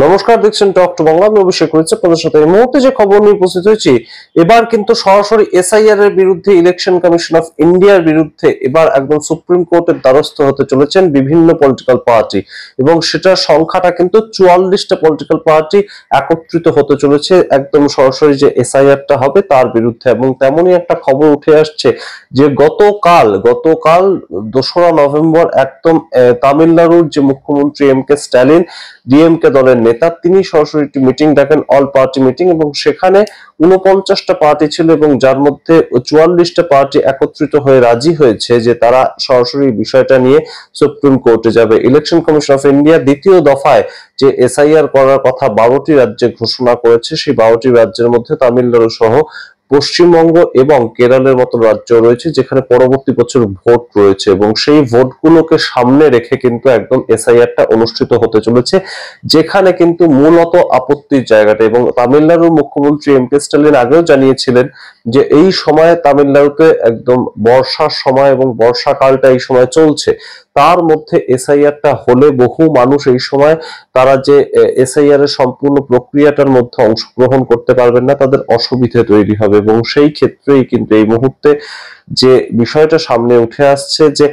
নমস্কার, দেখছেন talk to Bangla. আমি অভিষেক করেছি আপনাদের সাথে। এই মুহূর্তে যে খবর নিয়ে উপস্থিত হয়েছি, এবার কিন্তু সরাসরি এসআইআর এর বিরুদ্ধে, ইলেকশন কমিশন অফ ইন্ডিয়ার বিরুদ্ধে এবার একদম সুপ্রিম কোর্টের দ্বারস্থ হতে চলেছেন বিভিন্ন পলিটিক্যাল পার্টি, এবং সেটার সংখ্যাটা কিন্তু 44টা পলিটিক্যাল পার্টি একত্রিত হতে চলেছে একদম সরাসরি যে এসআইআরটা হবে তার বিরুদ্ধে। এবং তেমনই একটা খবর উঠে আসছে যে গতকাল 2রা নভেম্বর একদম তামিলনাড়ুর যে মুখ্যমন্ত্রী এম.কে. স্ট্যালিন, ডিএমকে দলের নেতা, তিনি সরাসরি একটি মিটিং ডাকেন, অল পার্টি মিটিং, এবং সেখানে 49টা পার্টি ছিল এবং যার মধ্যে 44টা পার্টি একত্রিত হয়ে রাজি হয়েছে যে তারা সরাসরি বিষয়টা নিয়ে সুপ্রিম কোর্টে যাবে। ইলেকশন কমিশন অফ ইন্ডিয়া দ্বিতীয় দফায় যে এসআইআর করার কথা 12টি রাজ্যে ঘোষণা করেছে, সেই 12টি রাজ্যের মধ্যে তামিলনাড়ু সহ পশ্চিমবঙ্গ এবং কেরলের মতো রাজ্য রয়েছে যেখানে পরবর্তী বছর ভোট রয়েছে, এবং সেই ভোটগুলোকে সামনে রেখে কিন্তু একদম এসআইআরটা অনুষ্ঠিত হতে চলেছে, যেখানে কিন্তু মূলত আপত্তির জায়গাটা, এবং তামিলনাড়ুর মুখ্যমন্ত্রী এম.কে. স্ট্যালিন আগেও জানিয়েছিলেন যে এই সময়ে তামিলনাড়ুতে একদম বর্ষার সময় এবং বর্ষাকালটা এই সময় চলছে, তার মধ্যে এসআইআরটা হলে বহু মানুষ এই সময় তারা যে এসআইআর এর সম্পূর্ণ প্রক্রিয়াটার মধ্যে অংশগ্রহণ করতে পারবেন না, তাদের অসুবিধা তৈরি হবে। এবং সেই ক্ষেত্রেই কিন্তু এই মুহূর্তে যে বিষয়টা সামনে উঠে আসছে যে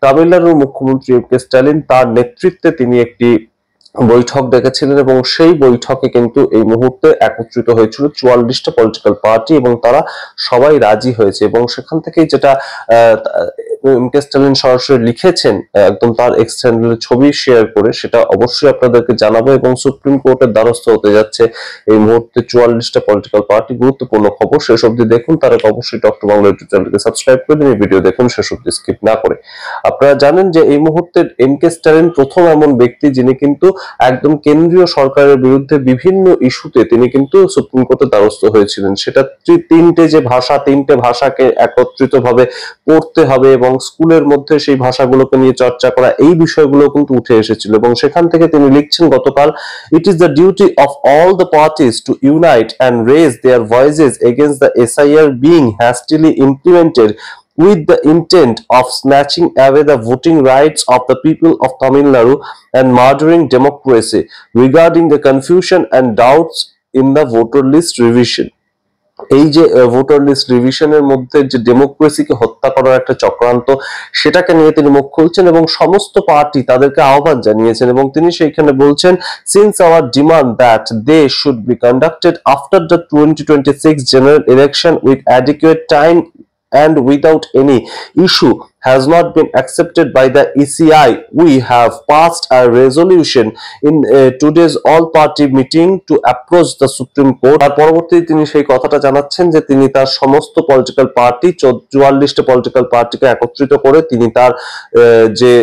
তামিলনাড়ুর মুখ্যমন্ত্রী এম.কে. স্ট্যালিন, তার নেতৃত্বে তিনি একটি বৈঠক ডেকেছিলেন, এবং সেই বৈঠকে কিন্তু এই মুহূর্তে একত্রিত হয়েছিল 44টা পলিটিক্যাল পার্টি, এবং তারা সবাই রাজি হয়েছে। এবং সেখান থেকেই যেটা এম.কে. স্ট্যালিন সরাসরি লিখেছেন একদম তার এক্স চ্যানেলের ছবি শেয়ার করে, সেটা অবশ্যই আপনাদেরকে জানাবো। এবং সুপ্রিম কোর্টের দ্বারস্থ হতে যাচ্ছে এই মুহূর্তে 44টা পলিটিক্যাল পার্টি। গুরুত্বপূর্ণ খবর, শেষ অবধি দেখুন। তার আগে অবশ্যই টক টু বাংলা ইউটিউব চ্যানেলকে সাবস্ক্রাইব করে দিন, এই ভিডিও দেখুন শেষ অবধি স্কিপ না করে। আপনারা জানেন যে এই মুহূর্তে এম.কে. স্ট্যালিন প্রথম এমন ব্যক্তি যিনি কিন্তু একদম কেন্দ্রীয় সরকারের বিরুদ্ধে বিভিন্ন ইস্যুতে তিনি কিন্তু সুপ্রিম কোর্টের দ্বারস্থ হয়েছিলেন। সেটা তিনটে ভাষাকে একত্রিত ভাবে পড়তে হবে এবং স্কুলের মধ্যে সেই ভাষাগুলোকে নিয়ে চর্চা করা, এই বিষয়গুলো কিন্তু উঠে এসেছিল। এবং সেখান থেকে তিনি লিখছেন গতকাল, it is the duty of all the parties to unite and raise their voices against the S I R being hastily implemented with the intent of snatching away the voting rights of the people of Tamil Nadu and murdering democracy regarding the confusion and doubts in the voter list revision. এই যে voter list রিভিশনের মধ্যে যে ডেমোক্রেসিকে হত্যা করার একটা চক্রান্ত, সেটাকে নিয়ে তিনি মুখ খুলছেন এবং সমস্ত পার্টি তাদেরকে আহ্বান জানিয়েছেন। এবং তিনি সেইখানে বলছেন, since our demand that they should be conducted after the 2026 general election with adequate time and without any issue has not been accepted by the ECI, we have passed a resolution in today's all-party meeting to approach the Supreme Court. আর পরবর্তীতে তিনি সেই কথাটা জানাচ্ছেন যে তিনি তার সমস্ত political party 44টা political পার্টিকে একত্রিত করে তিনি তার যে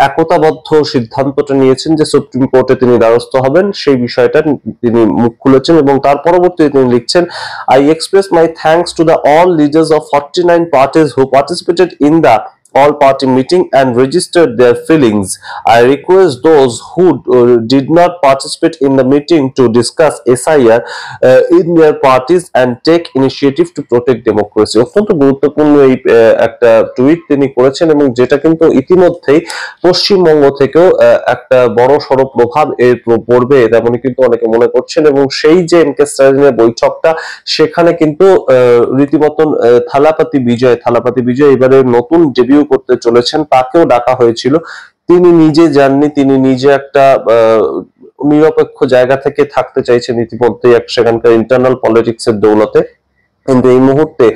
একতাবদ্ধ সিদ্ধান্তটা নিয়েছেন যে সুপ্রিম কোর্টে তিনি দ্বারস্থ হবেন, সেই বিষয়টা তিনি মুখ খুলেছেন। এবং তার পরবর্তীতে তিনি লিখছেন, I express my thanks to the all leaders of 49 parties who participated in the all-party meeting and registered their feelings. I request those who did not participate in the meeting to discuss SIR in their parties and take initiative to protect democracy. অত্যন্ত গুরুত্বপূর্ণ এই একটা tweet তিনি করেছেন, এবং যেটা কিন্তু ইতিমধ্যেই পশ্চিমবঙ্গ থেকেও একটা বড় সড় প্রভাব এর পড়বে তেমনই কিন্তু অনেকে মনে করছেন। এবং সেই যে এম.কে. স্ট্যালিনের বৈঠকটা, সেখানে কিন্তু রীতিমতন থালাপাতি বিজয় এবারে নতুন ডেবিউ করতে চলেছেন, তাকেও ডাকা হয়েছিল। তিনি নিজে যাননি, তিনি নিজে একটা নিরপেক্ষ জায়গা থেকে থাকতে চাইছেন ইতিমধ্যে সেখানকার ইন্টারনাল পলিটিক্স এর দৌলতে। কিন্তু এই মুহূর্তে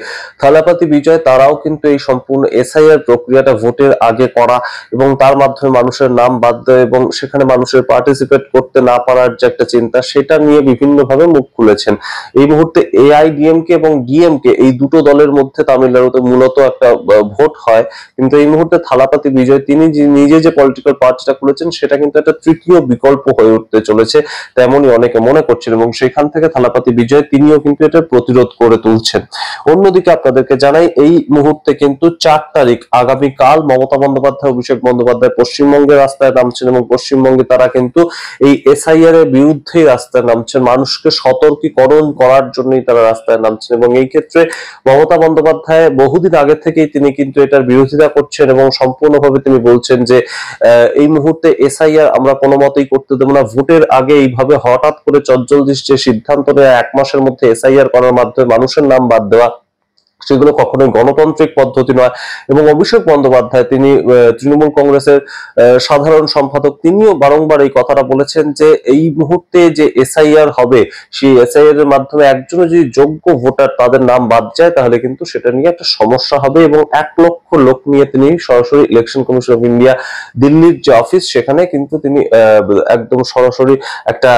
থালাপাতি বিজয় তারাও কিন্তু এই সম্পূর্ণ এসআইআর প্রক্রিয়াটা ভোটের আগে করা এবং তার মাধ্যমে মানুষের নাম বাদ দেয় এবং সেখানে মানুষের পার্টিসিপেট করতে না পারার যে একটা চিন্তা, সেটা নিয়ে বিভিন্নভাবে মুখ খুলেছেন। এই মুহূর্তে এআইডিএমকে এবং ডিএমকে, এই দুটো দলের মধ্যে তামিলনাড়ুতে মূলত একটা ভোট হয়, কিন্তু এই মুহূর্তে থালাপাতি বিজয় তিনি নিজে যে পলিটিক্যাল পার্টিটা খুলেছেন, সেটা কিন্তু একটা তৃতীয় বিকল্প হয়ে উঠতে চলেছে তেমনই অনেকে মনে করছেন। এবং সেখান থেকে থালাপাতি বিজয় তিনিও কিন্তু এটা প্রতিরোধ করে তুলছেন। বলছেন। অন্যদিকে আপনাদেরকে জানাই এই মুহূর্তে কিন্তু 4 তারিখ আগামীকাল মমতা বন্দ্যোপাধ্যায়, অভিষেক বন্দ্যোপাধ্যায় পশ্চিমবঙ্গের রাস্তায় নামছেন এবং পশ্চিমবঙ্গে তারা কিন্তু এই এসআইআর এর বিরুদ্ধে রাস্তায় নামছেন, মানুষকে সতর্কীকরণ করার জন্যই তারা রাস্তায় নামছেন। এবং এই ক্ষেত্রে মমতা বন্দ্যোপাধ্যায় বহুদিন আগে থেকেই তিনি কিন্তু এটার বিরোধিতা করছেন এবং সম্পূর্ণভাবে তিনি বলছেন যে এই মুহূর্তে এসআইআর আমরা কোনো মতেই করতে দেবো না। ভোটের আগে এইভাবে হঠাৎ করে চটজলদি যে সিদ্ধান্ত নেওয়া 1 মাসের মধ্যে এসআইআর করার মাধ্যমে মানুষের নাম বাদ দেওয়া, সেগুলো কখনোই গণতান্ত্রিক পদ্ধতি নয়। এবং অভিষেক বন্দ্যোপাধ্যায় তিনি তৃণমূল কংগ্রেসের সাধারণ সম্পাদক, তিনিও বারংবার এই কথাটা বলেছেন যে এই মুহূর্তে যে এসআইআর হবে, সেই এসআইআর এর মাধ্যমে একজনও যদি যোগ্য ভোটার তাদের নাম বাদ যায় তাহলে কিন্তু সেটা নিয়ে একটা সমস্যা হবে। এবং 1 লক্ষ লোক নিয়ে তিনি সরাসরি ইলেকশন কমিশন অফ ইন্ডিয়া দিল্লির যে অফিস, সেখানে কিন্তু তিনি একদম সরাসরি একটা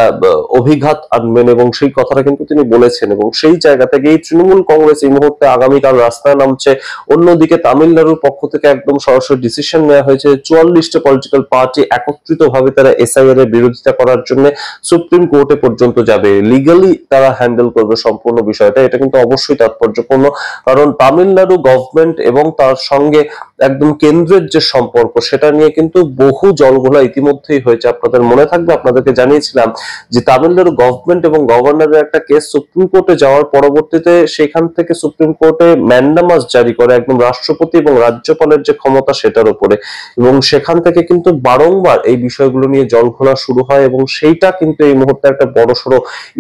অভিঘাত আনবেন এবং সেই কথাটা কিন্তু তিনি বলেছেন। এবং সেই জায়গা থেকে এই তৃণমূল কংগ্রেস এই মুহূর্তে আগামীকাল রাস্তায় নামছে। অন্যদিকে তামিলনাড়ুর পক্ষ থেকে একদম সরাসরি ডিসিশন নেওয়া হয়েছে, 44টা পলিটিক্যাল পার্টি একত্রিত ভাবে তারা এসআইআর এর বিরোধিতা করার জন্য সুপ্রিম কোর্টে পর্যন্ত যাবে, লিগালি তারা হ্যান্ডেল করবে সম্পূর্ণ বিষয়টা। এটা কিন্তু অবশ্যই তাৎপর্যপূর্ণ, কারণ তামিলনাড়ু গভর্নমেন্ট এবং তার সঙ্গে একদম কেন্দ্রের যে সম্পর্ক, সেটা নিয়ে কিন্তু বহু জলঘোলা ইতিমধ্যেই হয়েছে। আপনাদের মনে থাকবে, আপনাদেরকে জানিয়েছিলাম যে তামিলনাড়ু গভর্নমেন্ট এবং গভর্নরের একটা কেস সুপ্রিম কোর্টে যাওয়ার পরবর্তীতে সেখান থেকে সুপ্রিম কোর্টে ম্যান্ডামাস জারি করে একদম রাষ্ট্রপতি এবং রাজ্যপালের যে ক্ষমতা সেটার উপরে, এবং সেখান থেকে কিন্তু বারংবার এই বিষয়গুলো নিয়ে জলঘোলা শুরু হয়। এবং সেইটা কিন্তু এই মুহূর্তে একটা বড়সড়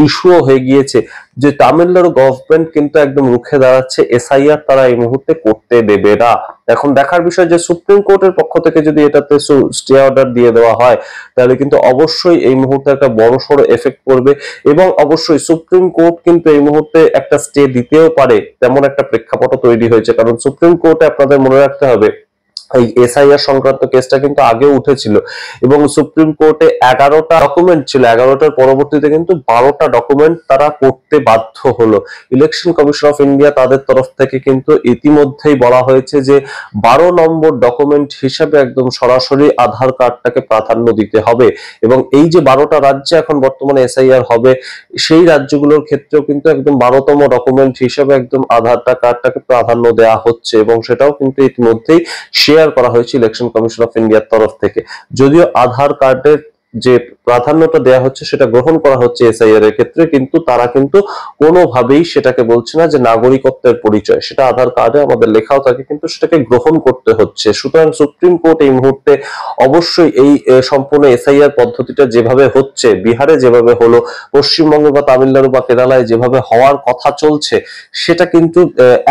ইস্যুও হয়ে গিয়েছে যে তামিলনাড়ু গভর্নমেন্ট কিন্তু একদম রুখে দাঁড়াচ্ছে, এসআইআর তারা এই মুহূর্তে করতে দেবে না। এখন দেখার বিষয় যে সুপ্রিম কোর্টের পক্ষ থেকে যদি এটাতে স্টে অর্ডার দিয়ে দেওয়া হয় তাহলে কিন্তু অবশ্যই এই মুহূর্তে একটা বড়সড় এফেক্ট পড়বে। এবং অবশ্যই সুপ্রিম কোর্ট কিন্তু এই মুহূর্তে একটা স্টে দিতেও পারে, তেমন একটা প্রেক্ষাপট তৈরি হয়েছে। কারণ সুপ্রিম কোর্টে আপনাদের মনে রাখতে হবে এই এসআইআর সংক্রান্ত কেসটা কিন্তু আগেও উঠেছিল এবং সুপ্রিম কোর্টে 11টা ডকুমেন্ট ছিল, 11টার পরবর্তীতে কিন্তু 12টা ডকুমেন্ট তারা করতে বাধ্য হলো। ইলেকশন কমিশন অফ ইন্ডিয়া তাদের তরফ থেকে কিন্তু ইতিমধ্যেই বলা হয়েছে যে 12 নম্বর ডকুমেন্ট হিসেবে একদম সরাসরি আধার কার্ডটাকে প্রাধান্য দিতে হবে। এবং এই যে 12টা রাজ্যে এখন বর্তমানে এসআইআর হবে, সেই রাজ্যগুলোর ক্ষেত্রেও কিন্তু একদম 12তম ডকুমেন্ট হিসেবে একদম আধার কার্ডটাকে প্রাধান্য দেওয়া হচ্ছে এবং সেটাও কিন্তু ইতিমধ্যেই শেয়ার করা হয়েছে ইলেকশন কমিশন অফ ইন্ডিয়ার তরফ থেকে। যদিও আধার কার্ডের যে প্রাধান্যটা দেওয়া হচ্ছে সেটা গ্রহণ করা হচ্ছে এসআইআর এর ক্ষেত্রে, কিন্তু তারা কিন্তু কোনোভাবেই সেটাকে বলছে না যে নাগরিকত্বের পরিচয়, সেটা আধার কার্ডে আমাদের লেখাও থাকে, কিন্তু সেটাকে গ্রহণ করতে হচ্ছে। সুতরাং সুপ্রিম কোর্ট এই মুহূর্তে অবশ্যই এই সম্পূর্ণ এসআইআর পদ্ধতিটা যেভাবে হচ্ছে, বিহারে যেভাবে হলো, পশ্চিমবঙ্গে বা তামিলনাড়ু বা কেরালায় যেভাবে হওয়ার কথা চলছে, সেটা কিন্তু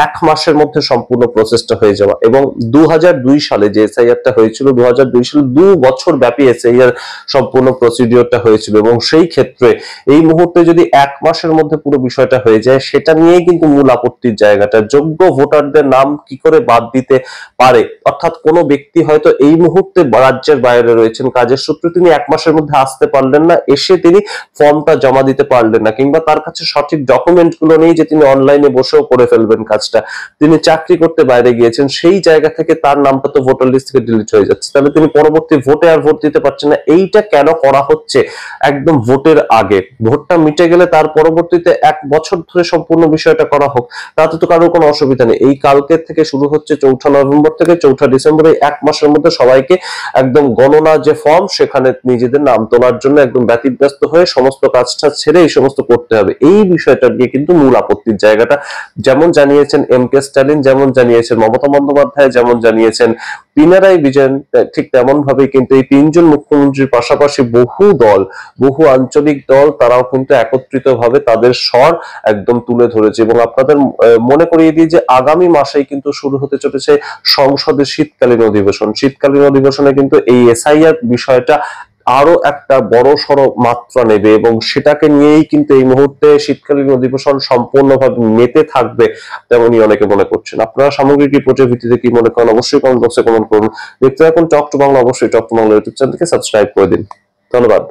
1 মাসের মধ্যে সম্পূর্ণ প্রসেসটা হয়ে যাওয়া। এবং 2002 সালে যে এসআইআরটা হয়েছিল, 2002 সালে 2 বছর ব্যাপী এসআইআর সম্পূর্ণ প্রসিডিওরটা হয়েছিল। এবং সেই ক্ষেত্রে এই মুহূর্তে যদি 1 মাসের মধ্যে পুরো বিষয়টা হয়ে যায়, সেটা নিয়েই কিন্তু মূল আপত্তির জায়গাটা, যোগ্য ভোটারদের নাম কি করে বাদ দিতে পারে। অর্থাৎ কোনো ব্যক্তি হয়তো এই মুহূর্তে রাজ্যের বাইরে রয়েছেন, কাজের সূত্রে তিনি 1 মাসের মধ্যে আসতে পারলেন না, এসে তিনি ফর্মটা জমা দিতে পারলেন না, কিংবা তার কাছে সঠিক ডকুমেন্ট গুলো নেই যে তিনি অনলাইনে বসেও করে ফেলবেন কাজটা, তিনি চাকরি করতে বাইরে গিয়েছেন, সেই জায়গা থেকে তার নামটা তো ভোটার লিস্ট থেকে ডিলিট হয়ে যাচ্ছে, তাহলে তিনি পরবর্তী ভোটে আর ভোট দিতে পারছেন না। এইটা কেন করা হচ্ছে একদম ভোটের আগে? ভোটটা মিটে গেলে তার পরবর্তীতে 1 বছর ধরে সম্পূর্ণ বিষয়টা করা হোক, তাতে তো কারোর কোনো অসুবিধা নেই। এই কালকের থেকে শুরু হচ্ছে 4 নভেম্বর থেকে 4 ডিসেম্বর, এই 1 মাসের মধ্যে সবাইকে একদম গণনা যে ফর্ম, সেখানে নিজেদের নাম তোলার জন্য একদম ব্যতিব্যস্ত হয়ে সমস্ত কাজটা ছেড়ে এই সমস্ত করতে হবে। এই বিষয়টা নিয়ে কিন্তু মূল আপত্তির জায়গাটা, যেমন জানিয়েছেন এম.কে. স্ট্যালিন, যেমন জানিয়েছেন মমতা বন্দ্যোপাধ্যায়, যেমন জানিয়েছেন পিনারাই বিজয়ন, ঠিক তেমন ভাবে কিন্তু এই 3 জন মুখ্যমন্ত্রীর পাশাপাশি বহু দল, বহু আঞ্চলিক দল, তারাও কিন্তু একত্রিত ভাবে তাদের স্বর একদম তুলে ধরেছে। এবং আপনাদের মনে করিয়ে দিই যে আগামী মাসেই কিন্তু শুরু হতে চলেছে সংসদের শীতকালীন অধিবেশন। শীতকালীন অধিবেশনে কিন্তু এই এসআইআর বিষয়টা আরো একটা বড় সড় মাত্রা নেবে এবং সেটাকে নিয়েই কিন্তু এই মুহূর্তে শীতকালীন অধিবেশন সম্পূর্ণভাবে মেতে থাকবে, তেমনই অনেকে মনে করছেন। আপনারা সামগ্রিক রিপোর্টের ভিত্তিতে কি মনে করেন অবশ্যই কমেন্ট বক্সে কমেন্ট করুন। দেখতে থাকুন টক টু বাংলা, অবশ্যই টক টু বাংলা ইউটিউব চ্যানেলকে সাবস্ক্রাইব করে দিন। ধন্যবাদ।